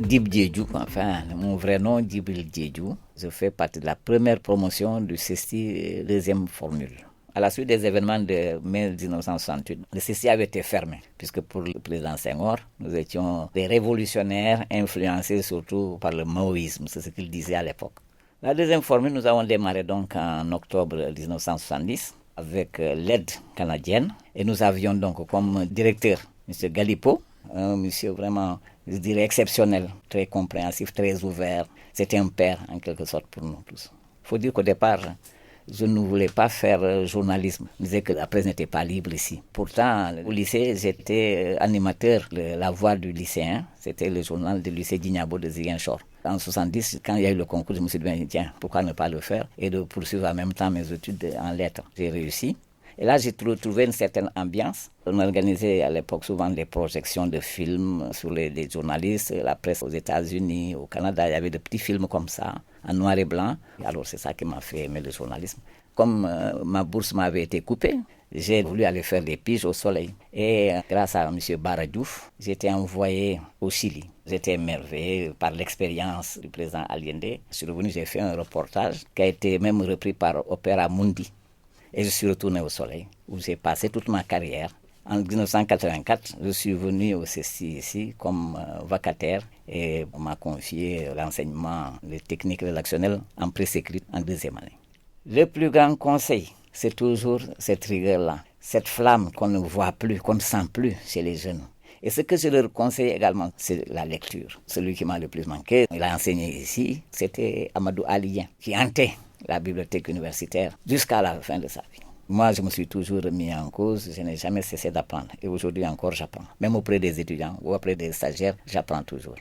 Dib Diédhiou, enfin, mon vrai nom, Djibril Diédhiou. Je fais partie de la première promotion du CESTI, deuxième formule. À la suite des événements de mai 1968, le CESTI avait été fermé, puisque pour le président Senghor, nous étions des révolutionnaires influencés surtout par le maoïsme, c'est ce qu'il disait à l'époque. La deuxième formule, nous avons démarré donc en octobre 1970 avec l'aide canadienne et nous avions donc comme directeur M. Galipo, un monsieur vraiment, je dirais, exceptionnel, très compréhensif, très ouvert. C'était un père en quelque sorte pour nous tous. Il faut dire qu'au départ, je ne voulais pas faire journalisme. Je disais que la presse n'était pas libre ici. Pourtant, au lycée, j'étais animateur de La Voix du lycéen. C'était le journal du lycée d'Ignabo de Ziguinchor. En 70, quand il y a eu le concours, je me suis dit, tiens, pourquoi ne pas le faire et de poursuivre en même temps mes études en lettres. J'ai réussi. Et là, j'ai trouvé une certaine ambiance. On organisait à l'époque souvent des projections de films sur les journalistes, la presse aux États-Unis, au Canada. Il y avait de petits films comme ça, en noir et blanc. Alors, c'est ça qui m'a fait aimer le journalisme. Comme ma bourse m'avait été coupée, j'ai voulu aller faire des piges au soleil. Et grâce à M. Baradiouf, j'ai été envoyé au Chili. J'étais émerveillé par l'expérience du président Allende. Je suis revenu, j'ai fait un reportage qui a été même repris par Opéra Mundi. Et je suis retourné au soleil, où j'ai passé toute ma carrière. En 1984, je suis venu au CESTI ici comme vacataire et on m'a confié l'enseignement des techniques rédactionnelles en presse écrite en deuxième année. Le plus grand conseil, c'est toujours cette rigueur-là, cette flamme qu'on ne voit plus, qu'on ne sent plus chez les jeunes. Et ce que je leur conseille également, c'est la lecture. Celui qui m'a le plus manqué, il a enseigné ici, c'était Amadou Alien, qui hantait la bibliothèque universitaire jusqu'à la fin de sa vie. Moi, je me suis toujours remis en cause, je n'ai jamais cessé d'apprendre. Et aujourd'hui encore, j'apprends. Même auprès des étudiants ou auprès des stagiaires, j'apprends toujours.